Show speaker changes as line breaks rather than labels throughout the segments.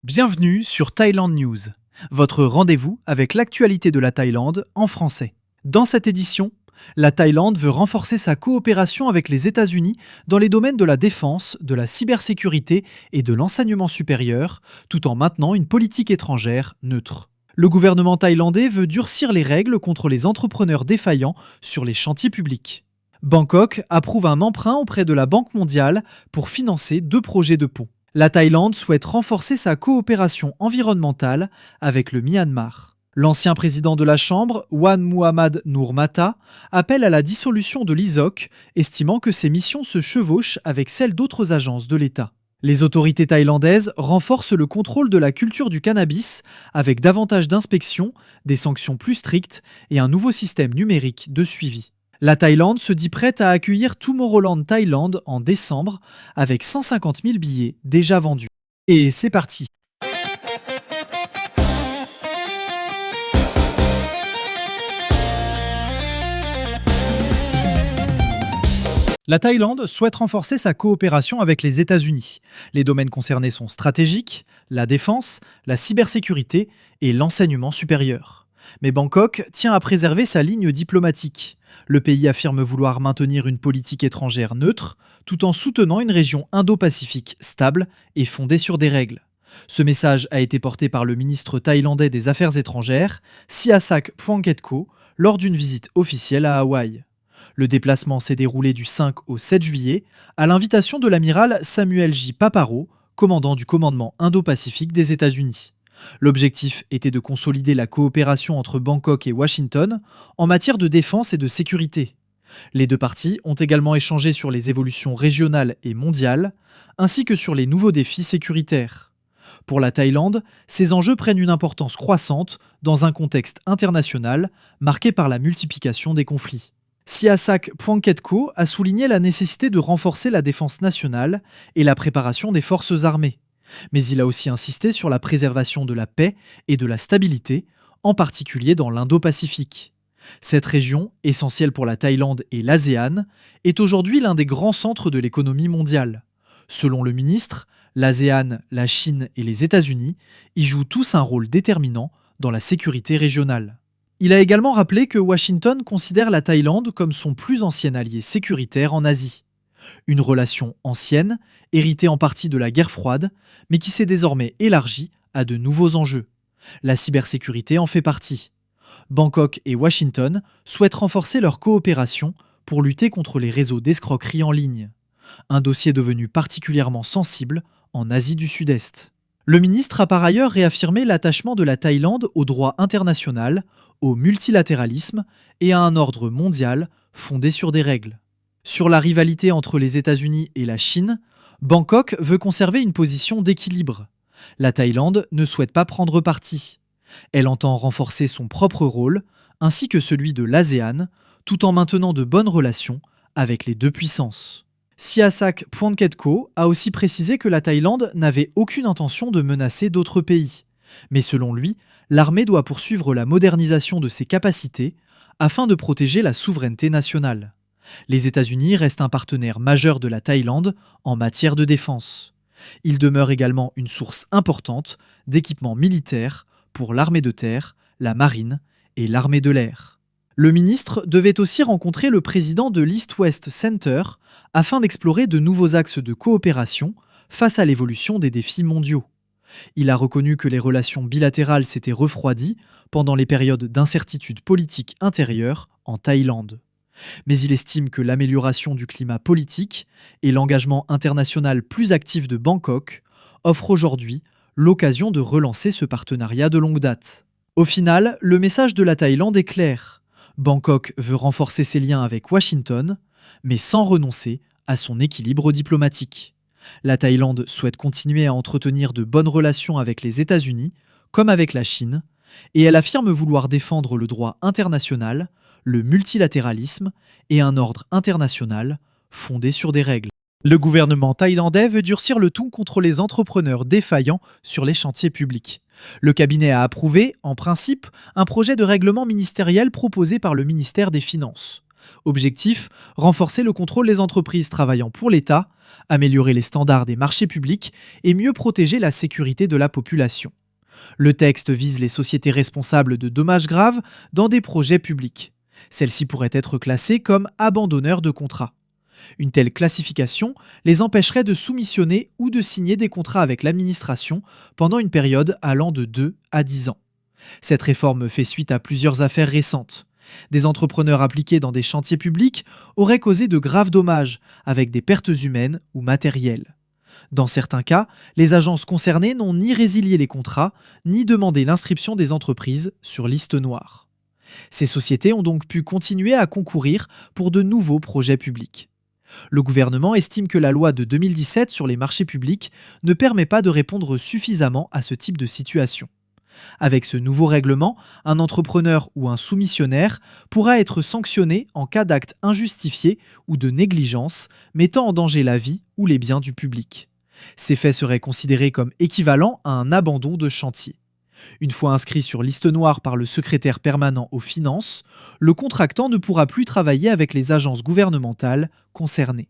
Bienvenue sur Thaïlande News, votre rendez-vous avec l'actualité de la Thaïlande en français. Dans cette édition, la Thaïlande veut renforcer sa coopération avec les États-Unis dans les domaines de la défense, de la cybersécurité et de l'enseignement supérieur, tout en maintenant une politique étrangère neutre. Le gouvernement thaïlandais veut durcir les règles contre les entrepreneurs défaillants sur les chantiers publics. Bangkok approuve un emprunt auprès de la Banque mondiale pour financer 2 projets de pont. La Thaïlande souhaite renforcer sa coopération environnementale avec le Myanmar. L'ancien président de la Chambre, Wan Muhammad Noor Matha, appelle à la dissolution de l'ISOC, estimant que ses missions se chevauchent avec celles d'autres agences de l'État. Les autorités thaïlandaises renforcent le contrôle de la culture du cannabis avec davantage d'inspections, des sanctions plus strictes et un nouveau système numérique de suivi. La Thaïlande se dit prête à accueillir Tomorrowland Thaïlande en décembre avec 150 000 billets déjà vendus. Et c'est parti! La Thaïlande souhaite renforcer sa coopération avec les États-Unis. Les domaines concernés sont stratégiques, la défense, la cybersécurité et l'enseignement supérieur. Mais Bangkok tient à préserver sa ligne diplomatique. Le pays affirme vouloir maintenir une politique étrangère neutre, tout en soutenant une région Indo-Pacifique stable et fondée sur des règles. Ce message a été porté par le ministre thaïlandais des Affaires étrangères, Sihasak Phuangketkeow, lors d'une visite officielle à Hawaï. Le déplacement s'est déroulé du 5 au 7 juillet, à l'invitation de l'amiral Samuel J. Paparo, commandant du commandement Indo-Pacifique des États-Unis. L'objectif était de consolider la coopération entre Bangkok et Washington en matière de défense et de sécurité. Les deux parties ont également échangé sur les évolutions régionales et mondiales, ainsi que sur les nouveaux défis sécuritaires. Pour la Thaïlande, ces enjeux prennent une importance croissante dans un contexte international marqué par la multiplication des conflits. Sihasak Phuangketkeow a souligné la nécessité de renforcer la défense nationale et la préparation des forces armées. Mais il a aussi insisté sur la préservation de la paix et de la stabilité, en particulier dans l'Indo-Pacifique. Cette région, essentielle pour la Thaïlande et l'ASEAN, est aujourd'hui l'un des grands centres de l'économie mondiale. Selon le ministre, l'ASEAN, la Chine et les États-Unis y jouent tous un rôle déterminant dans la sécurité régionale. Il a également rappelé que Washington considère la Thaïlande comme son plus ancien allié sécuritaire en Asie. Une relation ancienne, héritée en partie de la guerre froide, mais qui s'est désormais élargie à de nouveaux enjeux. La cybersécurité en fait partie. Bangkok et Washington souhaitent renforcer leur coopération pour lutter contre les réseaux d'escroquerie en ligne. Un dossier devenu particulièrement sensible en Asie du Sud-Est. Le ministre a par ailleurs réaffirmé l'attachement de la Thaïlande au droit international, au multilatéralisme et à un ordre mondial fondé sur des règles. Sur la rivalité entre les États-Unis et la Chine, Bangkok veut conserver une position d'équilibre. La Thaïlande ne souhaite pas prendre parti. Elle entend renforcer son propre rôle, ainsi que celui de l'ASEAN, tout en maintenant de bonnes relations avec les deux puissances. Sihasak Phuangketkeow a aussi précisé que la Thaïlande n'avait aucune intention de menacer d'autres pays. Mais selon lui, l'armée doit poursuivre la modernisation de ses capacités afin de protéger la souveraineté nationale. Les États-Unis restent un partenaire majeur de la Thaïlande en matière de défense. Ils demeurent également une source importante d'équipements militaires pour l'armée de terre, la marine et l'armée de l'air. Le ministre devait aussi rencontrer le président de l'East-West Center afin d'explorer de nouveaux axes de coopération face à l'évolution des défis mondiaux. Il a reconnu que les relations bilatérales s'étaient refroidies pendant les périodes d'incertitude politique intérieure en Thaïlande. Mais il estime que l'amélioration du climat politique et l'engagement international plus actif de Bangkok offrent aujourd'hui l'occasion de relancer ce partenariat de longue date. Au final, le message de la Thaïlande est clair. Bangkok veut renforcer ses liens avec Washington, mais sans renoncer à son équilibre diplomatique. La Thaïlande souhaite continuer à entretenir de bonnes relations avec les États-Unis, comme avec la Chine, et elle affirme vouloir défendre le droit international, le multilatéralisme et un ordre international fondé sur des règles. Le gouvernement thaïlandais veut durcir le ton contre les entrepreneurs défaillants sur les chantiers publics. Le cabinet a approuvé, en principe, un projet de règlement ministériel proposé par le ministère des Finances. Objectif, renforcer le contrôle des entreprises travaillant pour l'État, améliorer les standards des marchés publics et mieux protéger la sécurité de la population. Le texte vise les sociétés responsables de dommages graves dans des projets publics. Celles-ci pourraient être classées comme abandonneurs de contrats. Une telle classification les empêcherait de soumissionner ou de signer des contrats avec l'administration pendant une période allant de 2 à 10 ans. Cette réforme fait suite à plusieurs affaires récentes. Des entrepreneurs impliqués dans des chantiers publics auraient causé de graves dommages, avec des pertes humaines ou matérielles. Dans certains cas, les agences concernées n'ont ni résilié les contrats, ni demandé l'inscription des entreprises sur liste noire. Ces sociétés ont donc pu continuer à concourir pour de nouveaux projets publics. Le gouvernement estime que la loi de 2017 sur les marchés publics ne permet pas de répondre suffisamment à ce type de situation. Avec ce nouveau règlement, un entrepreneur ou un soumissionnaire pourra être sanctionné en cas d'acte injustifié ou de négligence mettant en danger la vie ou les biens du public. Ces faits seraient considérés comme équivalents à un abandon de chantier. Une fois inscrit sur liste noire par le secrétaire permanent aux finances, le contractant ne pourra plus travailler avec les agences gouvernementales concernées.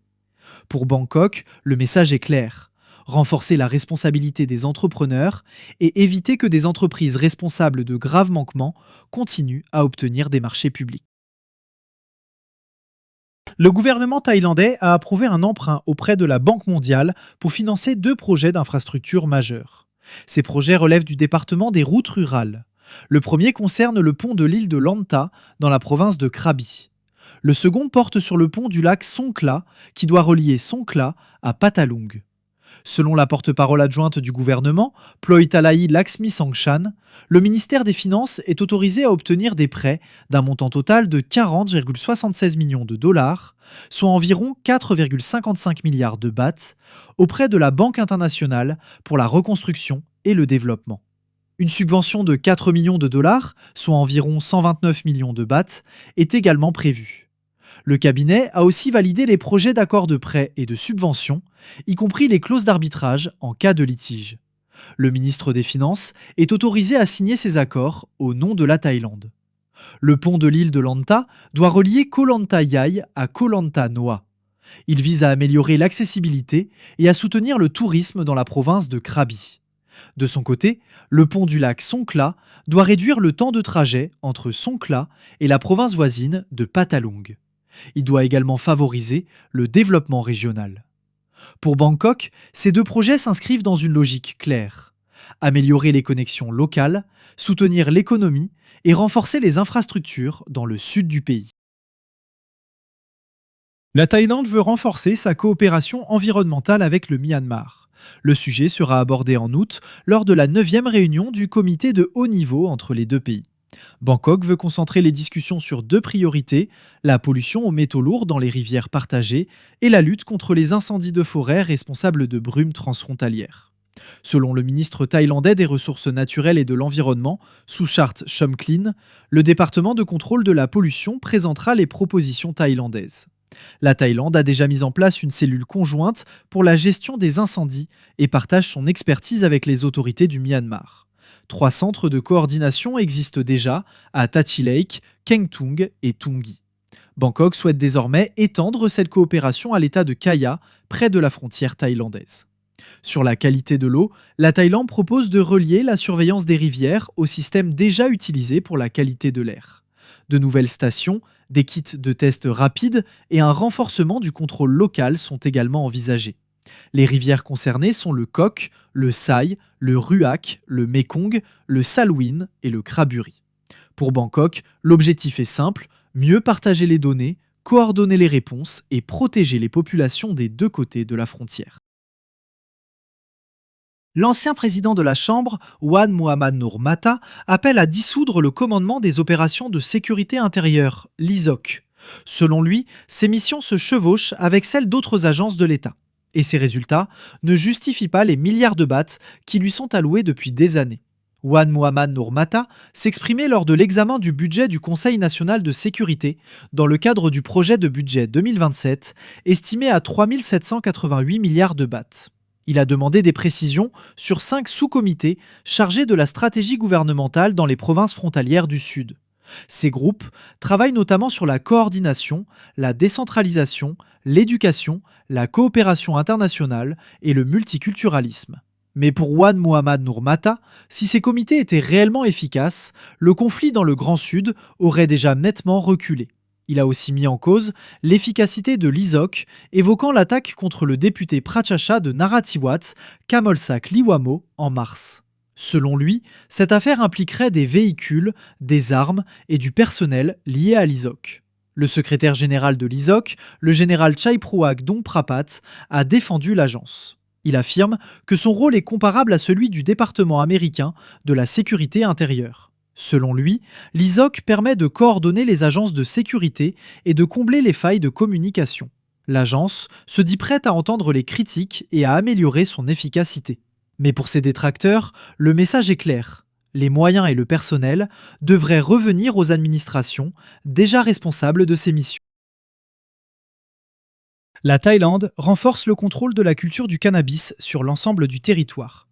Pour Bangkok, le message est clair: renforcer la responsabilité des entrepreneurs et éviter que des entreprises responsables de graves manquements continuent à obtenir des marchés publics. Le gouvernement thaïlandais a approuvé un emprunt auprès de la Banque mondiale pour financer 2 projets d'infrastructures majeurs. Ces projets relèvent du département des routes rurales. Le premier concerne le pont de l'île de Lanta dans la province de Krabi. Le second porte sur le pont du lac Songkhla qui doit relier Songkhla à Patalung. Selon la porte-parole adjointe du gouvernement, Ploitalai Laxmi-Sangchan, le ministère des Finances est autorisé à obtenir des prêts d'un montant total de 40,76 millions de dollars, soit environ 4,55 milliards de bahts, auprès de la Banque internationale pour la reconstruction et le développement. Une subvention de 4 millions de dollars, soit environ 129 millions de bahts, est également prévue. Le cabinet a aussi validé les projets d'accords de prêt et de subvention, y compris les clauses d'arbitrage en cas de litige. Le ministre des Finances est autorisé à signer ces accords au nom de la Thaïlande. Le pont de l'île de Lanta doit relier Koh Lanta Yai à Koh Lanta Noa. Il vise à améliorer l'accessibilité et à soutenir le tourisme dans la province de Krabi. De son côté, le pont du lac Songkhla doit réduire le temps de trajet entre Songkhla et la province voisine de Patalung. Il doit également favoriser le développement régional. Pour Bangkok, ces 2 projets s'inscrivent dans une logique claire: améliorer les connexions locales, soutenir l'économie et renforcer les infrastructures dans le sud du pays. La Thaïlande veut renforcer sa coopération environnementale avec le Myanmar. Le sujet sera abordé en août lors de la 9e réunion du comité de haut niveau entre les 2 pays. Bangkok veut concentrer les discussions sur 2 priorités: la pollution aux métaux lourds dans les rivières partagées et la lutte contre les incendies de forêt responsables de brumes transfrontalières. Selon le ministre thaïlandais des Ressources naturelles et de l'Environnement, Suchart Chomklin, le département de contrôle de la pollution présentera les propositions thaïlandaises. La Thaïlande a déjà mis en place une cellule conjointe pour la gestion des incendies et partage son expertise avec les autorités du Myanmar. 3 centres de coordination existent déjà à Tachi Lake, Kengtung et Tungi. Bangkok souhaite désormais étendre cette coopération à l'état de Kaya, près de la frontière thaïlandaise. Sur la qualité de l'eau, la Thaïlande propose de relier la surveillance des rivières au système déjà utilisé pour la qualité de l'air. De nouvelles stations, des kits de tests rapides et un renforcement du contrôle local sont également envisagés. Les rivières concernées sont le Kok, le Sai, le Ruak, le Mekong, le Salween et le Kraburi. Pour Bangkok, l'objectif est simple: mieux partager les données, coordonner les réponses et protéger les populations des 2 côtés de la frontière. L'ancien président de la Chambre, Wan Muhammad Noor Matha, appelle à dissoudre le commandement des opérations de sécurité intérieure, l'ISOC. Selon lui, ces missions se chevauchent avec celles d'autres agences de l'État. Et ces résultats ne justifient pas les milliards de bahts qui lui sont alloués depuis des années. Wan Muhammad Noor Matha s'exprimait lors de l'examen du budget du Conseil national de sécurité dans le cadre du projet de budget 2027, estimé à 3 788 milliards de bahts. Il a demandé des précisions sur 5 sous-comités chargés de la stratégie gouvernementale dans les provinces frontalières du Sud. Ces groupes travaillent notamment sur la coordination, la décentralisation, l'éducation, la coopération internationale et le multiculturalisme. Mais pour Wan Muhammad Nour Mata, si ces comités étaient réellement efficaces, le conflit dans le Grand Sud aurait déjà nettement reculé. Il a aussi mis en cause l'efficacité de l'ISOC, évoquant l'attaque contre le député Prachacha de Narathiwat, Kamolsak Liwamo, en mars. Selon lui, cette affaire impliquerait des véhicules, des armes et du personnel liés à l'ISOC. Le secrétaire général de l'ISOC, le général Chaiproak Dongprapat, a défendu l'agence. Il affirme que son rôle est comparable à celui du département américain de la sécurité intérieure. Selon lui, l'ISOC permet de coordonner les agences de sécurité et de combler les failles de communication. L'agence se dit prête à entendre les critiques et à améliorer son efficacité. Mais pour ses détracteurs, le message est clair. Les moyens et le personnel devraient revenir aux administrations déjà responsables de ces missions. La Thaïlande renforce le contrôle de la culture du cannabis sur l'ensemble du territoire.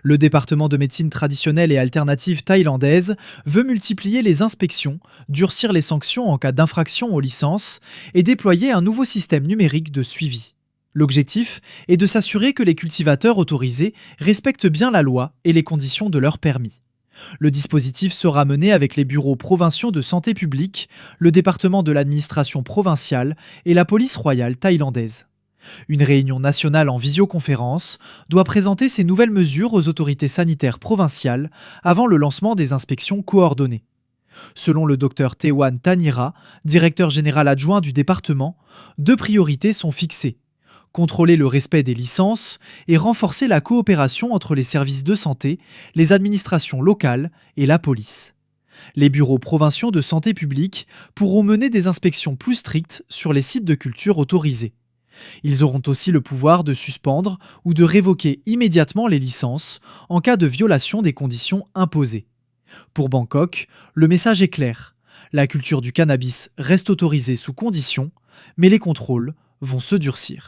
Le département de médecine traditionnelle et alternative thaïlandaise veut multiplier les inspections, durcir les sanctions en cas d'infraction aux licences et déployer un nouveau système numérique de suivi. L'objectif est de s'assurer que les cultivateurs autorisés respectent bien la loi et les conditions de leur permis. Le dispositif sera mené avec les bureaux provinciaux de santé publique, le département de l'administration provinciale et la police royale thaïlandaise. Une réunion nationale en visioconférence doit présenter ces nouvelles mesures aux autorités sanitaires provinciales avant le lancement des inspections coordonnées. Selon le docteur Tewan Tanira, directeur général adjoint du département, 2 priorités sont fixées: contrôler le respect des licences et renforcer la coopération entre les services de santé, les administrations locales et la police. Les bureaux provinciaux de santé publique pourront mener des inspections plus strictes sur les sites de culture autorisés. Ils auront aussi le pouvoir de suspendre ou de révoquer immédiatement les licences en cas de violation des conditions imposées. Pour Bangkok, le message est clair. La culture du cannabis reste autorisée sous conditions, mais les contrôles vont se durcir.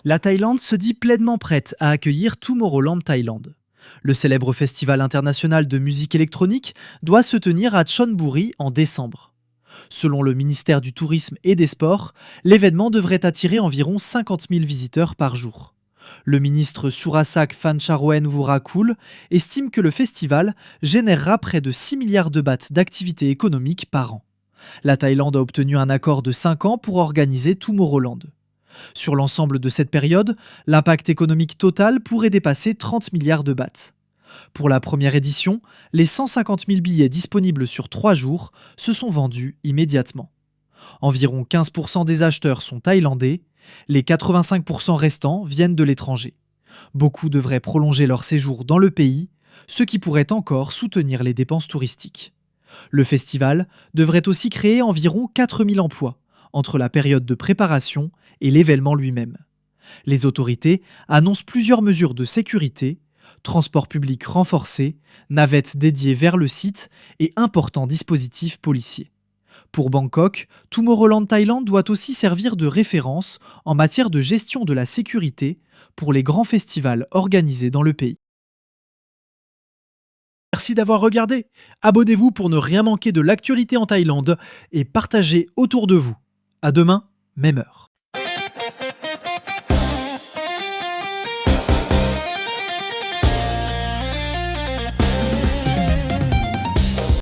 La Thaïlande se dit pleinement prête à accueillir Tomorrowland Thaïlande. Le célèbre festival international de musique électronique doit se tenir à Chonburi en décembre. Selon le ministère du Tourisme et des Sports, l'événement devrait attirer environ 50 000 visiteurs par jour. Le ministre Surasak Phancharoen Vurakul estime que le festival générera près de 6 milliards de bahts d'activité économique par an. La Thaïlande a obtenu un accord de 5 ans pour organiser Tomorrowland. Sur l'ensemble de cette période, l'impact économique total pourrait dépasser 30 milliards de bahts. Pour la première édition, les 150 000 billets disponibles sur 3 jours se sont vendus immédiatement. Environ 15% des acheteurs sont thaïlandais, les 85% restants viennent de l'étranger. Beaucoup devraient prolonger leur séjour dans le pays, ce qui pourrait encore soutenir les dépenses touristiques. Le festival devrait aussi créer environ 4 000 emplois entre la période de préparation et l'événement lui-même. Les autorités annoncent plusieurs mesures de sécurité: transport public renforcé, navettes dédiées vers le site et importants dispositifs policiers. Pour Bangkok, Tomorrowland Thaïlande doit aussi servir de référence en matière de gestion de la sécurité pour les grands festivals organisés dans le pays. Merci d'avoir regardé. Abonnez-vous pour ne rien manquer de l'actualité en Thaïlande et partagez autour de vous. À demain, même heure.